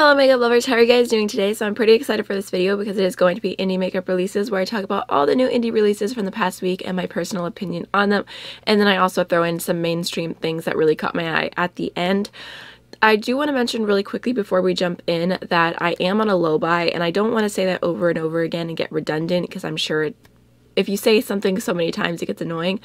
fellow makeup lovers, how are you guys doing today? So I'm pretty excited for this video because it is going to be indie makeup releases where I talk about all the new indie releases from the past week and my personal opinion on them. And then I also throw in some mainstream things that really caught my eye at the end. I do want to mention really quickly before we jump in that I am on a low buy, and I don't want to say that over and over again and get redundant because I'm sure if you say something so many times it gets annoying.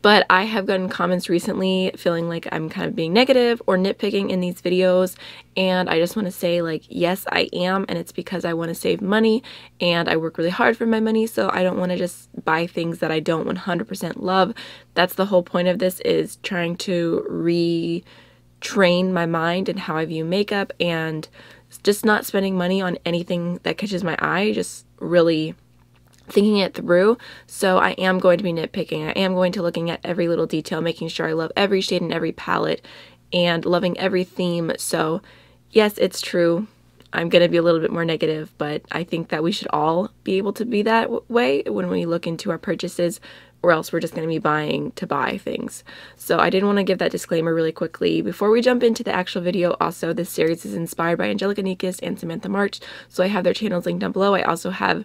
But I have gotten comments recently feeling like I'm kind of being negative or nitpicking in these videos, and I just want to say, like, yes, I am, and it's because I want to save money and I work really hard for my money, so I don't want to just buy things that I don't 100% love. That's the whole point of this, is trying to retrain my mind and how I view makeup and just not spending money on anything that catches my eye, just really thinking it through. So I am going to be nitpicking. I am going to looking at every little detail, making sure I love every shade and every palette and loving every theme. So yes, it's true, I'm going to be a little bit more negative, but I think that we should all be able to be that way when we look into our purchases, or else we're just going to be buying to buy things. So I did want to give that disclaimer really quickly before we jump into the actual video. Also, this series is inspired by Angelica Nikis and Samantha March, so I have their channels linked down below. I also have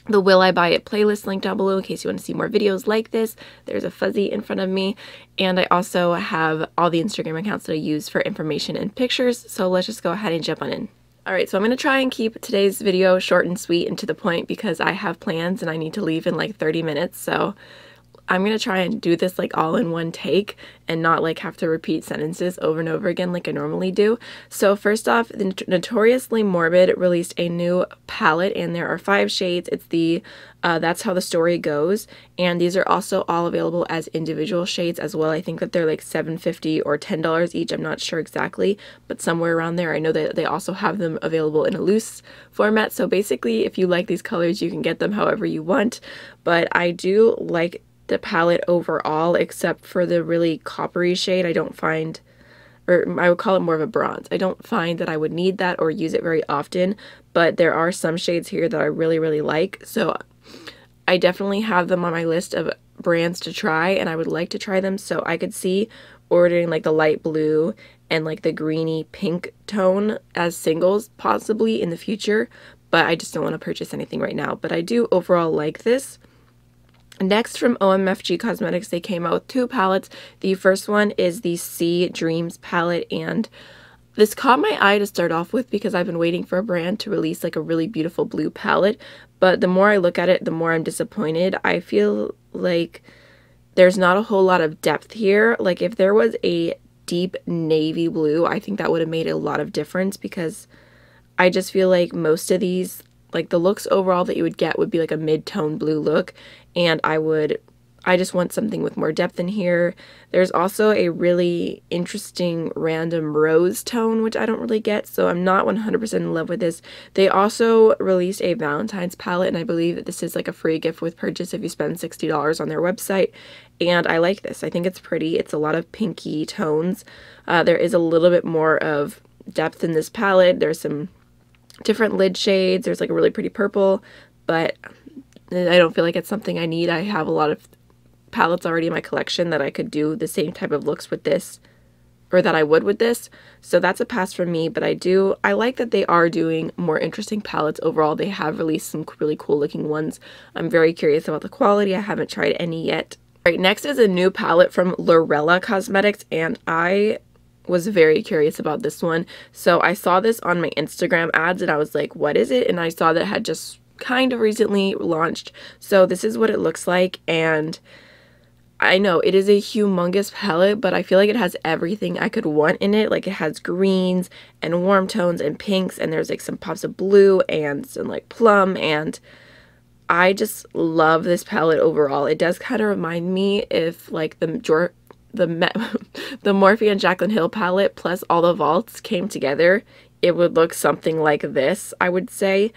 the Will I Buy It playlist linked down below in case you want to see more videos like this. There's a fuzzy in front of me, and I also have all the Instagram accounts that I use for information and pictures, so let's just go ahead and jump on in. Alright, so I'm going to try and keep today's video short and sweet and to the point because I have plans and I need to leave in like 30 minutes, so I'm going to try and do this like all in one take and not like have to repeat sentences over and over again like I normally do. So first off, the Notoriously Morbid released a new palette, and there are 5 shades. It's the That's How the Story Goes, and these are also all available as individual shades as well. I think that they're like $7.50 or $10 each. I'm not sure exactly, but somewhere around there. I know that they also have them available in a loose format. So basically, if you like these colors, you can get them however you want. But I do like the palette overall, except for the really coppery shade. I don't find, or I would call it more of a bronze. I don't find that I would need that or use it very often, but there are some shades here that I really like. So I definitely have them on my list of brands to try, and I would like to try them. So I could see ordering like the light blue and like the greeny pink tone as singles possibly in the future, but I just don't want to purchase anything right now. But I do overall like this. Next, from OMFG Cosmetics, they came out with 2 palettes. The first one is the Sea Dreams palette, and this caught my eye to start off with because I've been waiting for a brand to release like a really beautiful blue palette, but the more I look at it, the more I'm disappointed. I feel like there's not a whole lot of depth here. Like if there was a deep navy blue, I think that would have made a lot of difference, because I just feel like most of these, like the looks overall that you would get would be like a mid-tone blue look, and I just want something with more depth in here. There's also a really interesting random rose tone, which I don't really get, so I'm not 100% in love with this. They also released a Valentine's palette, and I believe that this is like a free gift with purchase if you spend $60 on their website, and I like this. I think it's pretty. It's a lot of pinky tones. There is a little bit more of depth in this palette. There's some different lid shades. There's like a really pretty purple, but I don't feel like it's something I need. I have a lot of palettes already in my collection that I could do the same type of looks with this, or that I would with this, so that's a pass for me. But I like that they are doing more interesting palettes overall. They have released some really cool looking ones. I'm very curious about the quality. I haven't tried any yet. All right, next is a new palette from Lorella Cosmetics, and I was very curious about this one. So I saw this on my Instagram ads and I was like, what is it? And I saw that it had just kind of recently launched. So this is what it looks like, and I know it is a humongous palette, but I feel like it has everything I could want in it. Like it has greens and warm tones and pinks, and there's like some pops of blue and some like plum, and I just love this palette overall. It does kind of remind me if like the Morphe and Jaclyn Hill palette plus all the vaults came together, it would look something like this, I would say.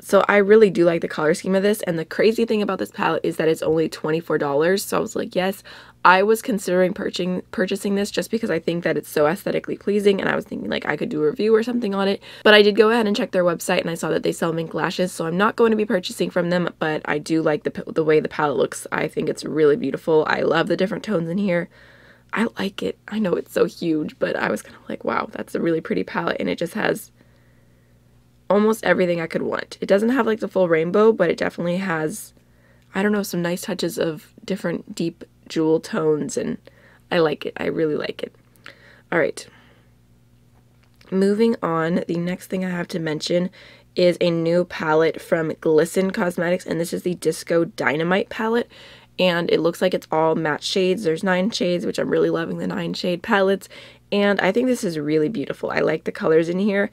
So I really do like the color scheme of this, and the crazy thing about this palette is that it's only $24, so I was like, yes. I was considering purchasing this just because I think that it's so aesthetically pleasing, and I was thinking like I could do a review or something on it, but I did go ahead and check their website and I saw that they sell mink lashes, so I'm not going to be purchasing from them, but I do like the way the palette looks. I think it's really beautiful. I love the different tones in here. I like it. I know it's so huge, but I was kind of like, wow, that's a really pretty palette, and it just has almost everything I could want. It doesn't have like the full rainbow, but it definitely has, I don't know, some nice touches of different deep jewel tones, and I like it. I really like it. All right. Moving on, the next thing I have to mention is a new palette from Glisten Cosmetics, and this is the Disco Dynamite palette, and it looks like it's all matte shades. There's 9 shades, which I'm really loving the 9 shade palettes, and I think this is really beautiful. I like the colors in here.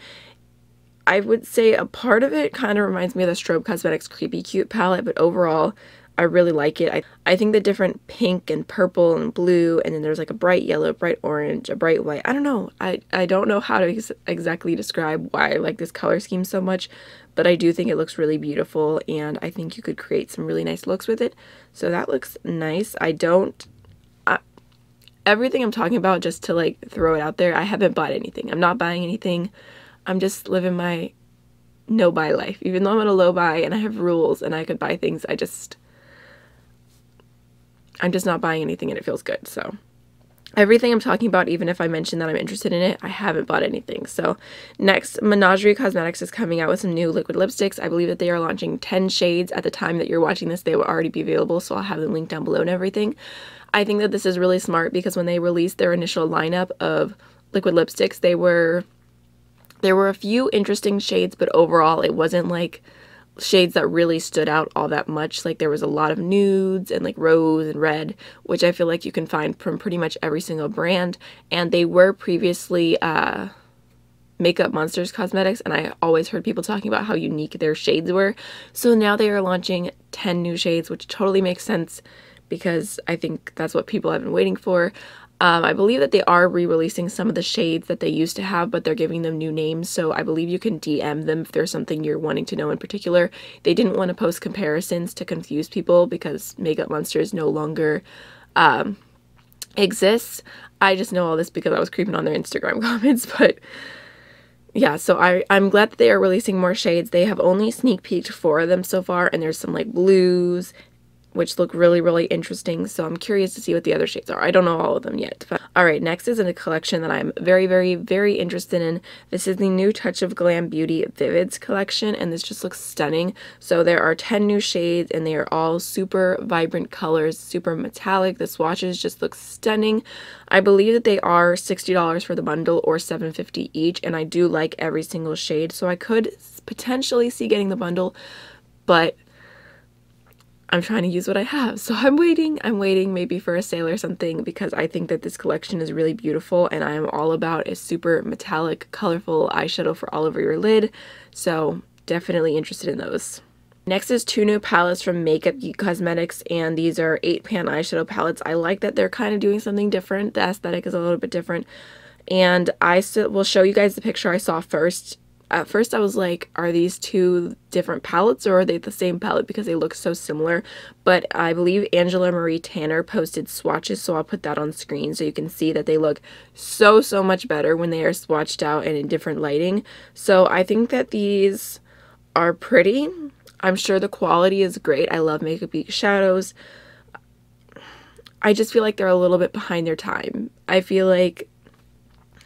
I would say a part of it kind of reminds me of the Strobe Cosmetics Creepy Cute palette, but overall, I really like it. I think the different pink and purple and blue, and then there's like a bright yellow, bright orange, a bright white. I don't know. I don't know how to exactly describe why I like this color scheme so much, but I do think it looks really beautiful, and I think you could create some really nice looks with it. So that looks nice. Everything I'm talking about, just to like throw it out there, I haven't bought anything. I'm not buying anything. I'm just living my no buy life. Even though I'm at a low buy and I have rules and I could buy things, I'm just not buying anything, and it feels good. So everything I'm talking about, even if I mention that I'm interested in it, I haven't bought anything. So next, Menagerie Cosmetics is coming out with some new liquid lipsticks. I believe that they are launching 10 shades. At the time that you're watching this, they will already be available, so I'll have them linked down below and everything. I think that this is really smart because when they released their initial lineup of liquid lipsticks, there were a few interesting shades, but overall it wasn't like shades that really stood out all that much. Like there was a lot of nudes and like rose and red, which I feel like you can find from pretty much every single brand, and they were previously Makeup Monsters Cosmetics, and I always heard people talking about how unique their shades were. So now they are launching 10 new shades, which totally makes sense because I think that's what people have been waiting for. I believe that they are re-releasing some of the shades that they used to have, but they're giving them new names, so I believe you can DM them if there's something you're wanting to know in particular. They didn't want to post comparisons to confuse people because Makeup Monsters no longer exists. I just know all this because I was creeping on their Instagram comments, but yeah, so I'm glad that they are releasing more shades. They have only sneak peeked 4 of them so far, and there's some like blues, which look really, really interesting, so I'm curious to see what the other shades are. I don't know all of them yet. But alright, next is in a collection that I'm very, very, very interested in. This is the new Touch of Glam Beauty Vivids collection, and this just looks stunning. So there are 10 new shades, and they are all super vibrant colors, super metallic. The swatches just look stunning. I believe that they are $60 for the bundle or $7.50 each, and I do like every single shade, so I could potentially see getting the bundle, but I'm trying to use what I have, so I'm waiting maybe for a sale or something, because I think that this collection is really beautiful, and I am all about a super metallic, colorful eyeshadow for all over your lid, so definitely interested in those. Next is 2 new palettes from Geek Cosmetics, and these are 8-pan eyeshadow palettes. I like that they're kind of doing something different. The aesthetic is a little bit different, and I will show you guys the picture I saw first. At first I was like, are these 2 different palettes or are they the same palette because they look so similar? But I believe Angela Marie Tanner posted swatches, so I'll put that on screen so you can see that they look so much better when they are swatched out and in different lighting. So I think that these are pretty. I'm sure the quality is great. I love Makeup Geek shadows. I just feel like they're a little bit behind their time. I feel like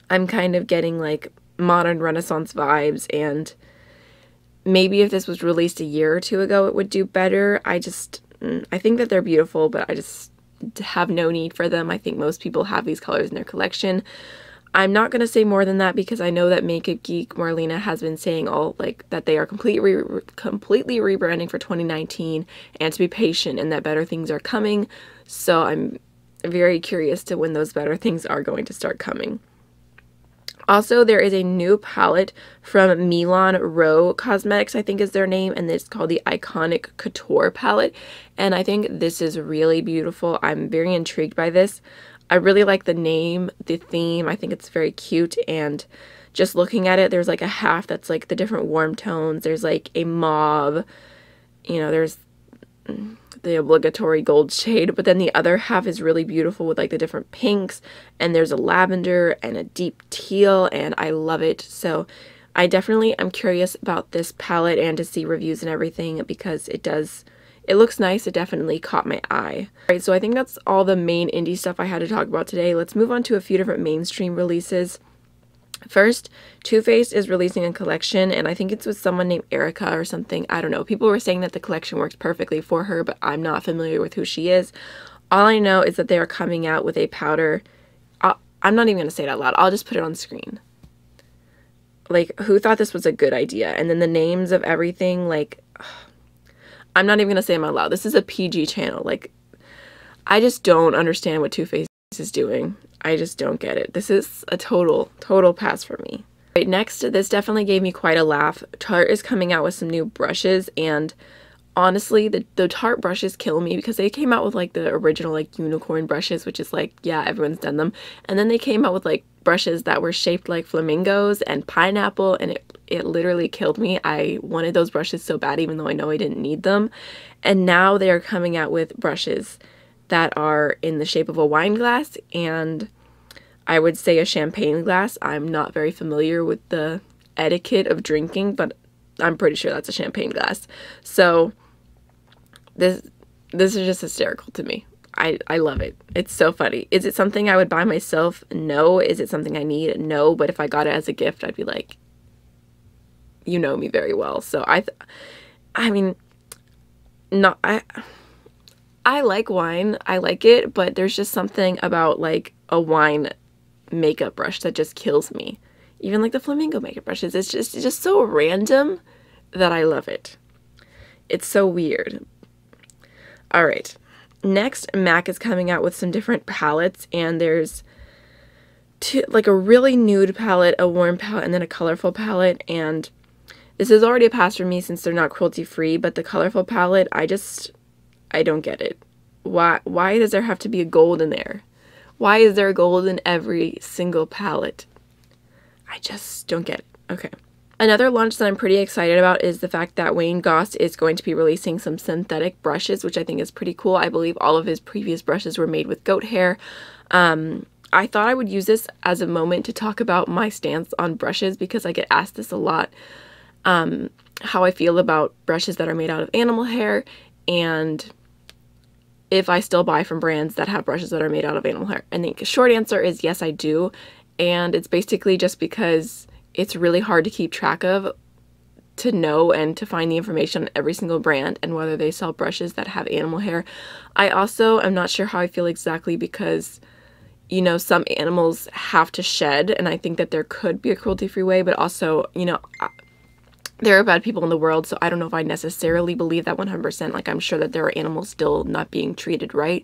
I'm kind of getting like modern Renaissance vibes, and maybe if this was released a year or 2 ago it would do better. I think that they're beautiful, but I just have no need for them. I think most people have these colors in their collection. I'm not going to say more than that because I know that Makeup Geek Marlena has been saying that they are completely rebranding for 2019 and to be patient and that better things are coming. So I'm very curious to when those better things are going to start coming. Also, there is a new palette from Milan Cosmetics, I think is their name, and it's called the Eyeconic Couture palette, and I think this is really beautiful. I'm very intrigued by this. I really like the name, the theme. I think it's very cute, and just looking at it, there's like a half that's like the different warm tones. There's like a mauve, you know, there's the obligatory gold shade, but then the other half is really beautiful with like the different pinks, and there's a lavender and a deep teal, and I love it. So I definitely am curious about this palette and to see reviews and everything because it looks nice. It definitely caught my eye. Alright, so I think that's all the main indie stuff I had to talk about today. Let's move on to a few different mainstream releases. First, Too Faced is releasing a collection, and I think it's with someone named Erika or something. I don't know. People were saying that the collection works perfectly for her, but I'm not familiar with who she is. All I know is that they are coming out with a powder. I'm not even going to say it out loud. I'll just put it on screen. Like, who thought this was a good idea? And then the names of everything, like, I'm not even going to say them out loud. This is a PG channel. Like, I just don't understand what Too Faced is doing. I just don't get it. This is a total pass for me. Right, next, this definitely gave me quite a laugh. Tarte is coming out with some new brushes, and honestly, the Tarte brushes kill me because they came out with like the original like unicorn brushes, which is like, yeah, everyone's done them. And then they came out with like brushes that were shaped like flamingos and pineapple, and it literally killed me. I wanted those brushes so bad, even though I know I didn't need them. And now they are coming out with brushes that are in the shape of a wine glass, and I would say a champagne glass. I'm not very familiar with the etiquette of drinking, but I'm pretty sure that's a champagne glass. So this is just hysterical to me. I love it. It's so funny. Is it something I would buy myself? No. Is it something I need? No. But if I got it as a gift, I'd be like, you know me very well. So I mean, not, I like wine. I like it, but there's just something about like a wine makeup brush that just kills me. Even like the flamingo makeup brushes. It's just so random that I love it. It's so weird. All right. Next, MAC is coming out with some different palettes, and there's like a really nude palette, a warm palette, and then a colorful palette. And this is already a pass for me since they're not cruelty free, but the colorful palette, I don't get it. Why does there have to be a gold in there? Why is there gold in every single palette? I just don't get it. Okay. Another launch that I'm pretty excited about is the fact that Goss is going to be releasing some synthetic brushes, which I think is pretty cool. I believe all of his previous brushes were made with goat hair. I thought I would use this as a moment to talk about my stance on brushes, because I get asked this a lot, how I feel about brushes that are made out of animal hair, and if I still buy from brands that have brushes that are made out of animal hair. And the short answer is yes, I do. And it's basically just because it's really hard to keep track of, to know and to find the information on every single brand and whether they sell brushes that have animal hair. I also am not sure how I feel exactly, because, you know, some animals have to shed, and I think that there could be a cruelty-free way, but also, you know, there are bad people in the world, so I don't know if I necessarily believe that 100%. Like, I'm sure that there are animals still not being treated right,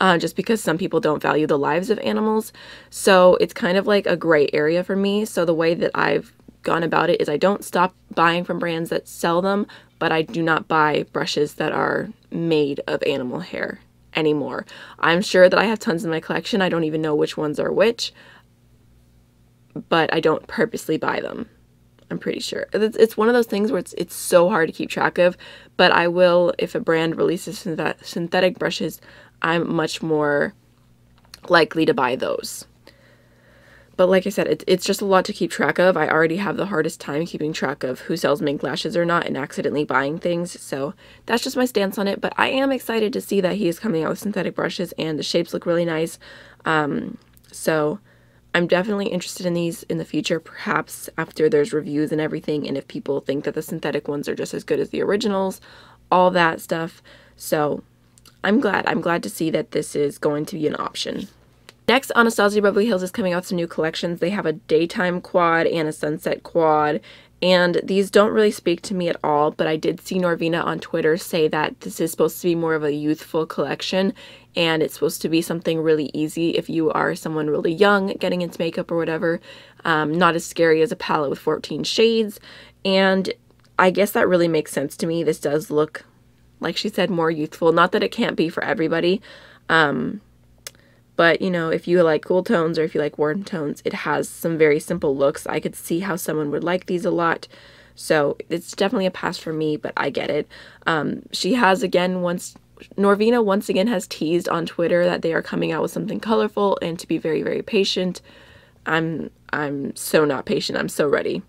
just because some people don't value the lives of animals. So it's kind of like a gray area for me. So the way that I've gone about it is I don't stop buying from brands that sell them, but I do not buy brushes that are made of animal hair anymore. I'm sure that I have tons in my collection. I don't even know which ones are which, but I don't purposely buy them. I'm pretty sure. It's one of those things where it's so hard to keep track of, but I will, if a brand releases synthetic brushes, I'm much more likely to buy those. But like I said, it's just a lot to keep track of. I already have the hardest time keeping track of who sells mink lashes or not and accidentally buying things, so that's just my stance on it. But I am excited to see that he is coming out with synthetic brushes, and the shapes look really nice. So I'm definitely interested in these in the future, perhaps after there's reviews and everything, and if people think that the synthetic ones are just as good as the originals, all that stuff. So I'm glad to see that this is going to be an option. Next, Anasazi Beverly Hills is coming out with some new collections. They have a daytime quad and a sunset quad, and these don't really speak to me at all, but I did see Norvina on Twitter say that this is supposed to be more of a youthful collection, and it's supposed to be something really easy if you are someone really young getting into makeup or whatever. Not as scary as a palette with 14 shades, and I guess that really makes sense to me. This does look, like she said, more youthful. Not that it can't be for everybody, but, you know, if you like cool tones or if you like warm tones, it has some very simple looks. I could see how someone would like these a lot. So it's definitely a pass for me, but I get it. She has, again, Norvina once again has teased on Twitter that they are coming out with something colorful and to be very, very patient. I'm so not patient. I'm so ready.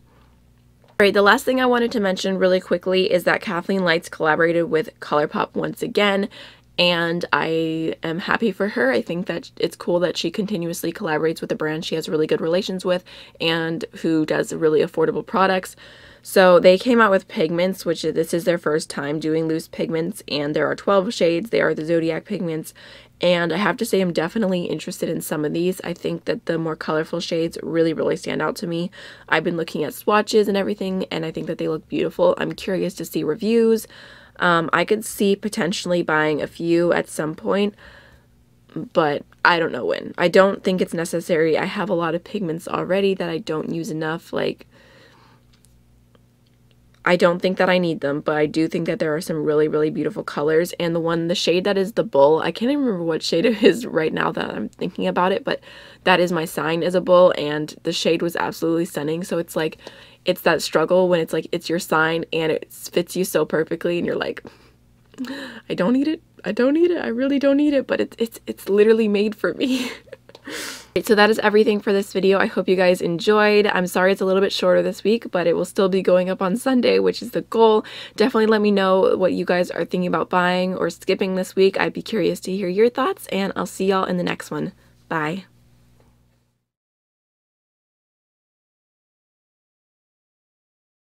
All right, the last thing I wanted to mention really quickly is that Kathleen Lights collaborated with ColourPop once again. and I am happy for her. I think that it's cool that she continuously collaborates with a brand she has really good relations with and who does really affordable products. So they came out with pigments, which this is their first time doing loose pigments, and there are 12 shades. They are the Zodiac pigments, and I have to say I'm definitely interested in some of these. I think that the more colorful shades really stand out to me. I've been looking at swatches and everything, and I think that they look beautiful. I'm curious to see reviews. I could see potentially buying a few at some point, but I don't know when. I don't think it's necessary. I have a lot of pigments already that I don't use enough. Like, I don't think that I need them, but I do think that there are some really beautiful colors. And the shade that is the bull, I can't even remember what shade it is right now that I'm thinking about it, but that is my sign as a bull, and the shade was absolutely stunning. So it's like, it's that struggle when it's like, it's your sign and it fits you so perfectly and you're like, I don't need it. I don't need it. I really don't need it, but it's literally made for me. So that is everything for this video. I hope you guys enjoyed. I'm sorry it's a little bit shorter this week, but it will still be going up on Sunday, which is the goal. Definitely let me know what you guys are thinking about buying or skipping this week. I'd be curious to hear your thoughts, and I'll see y'all in the next one. Bye.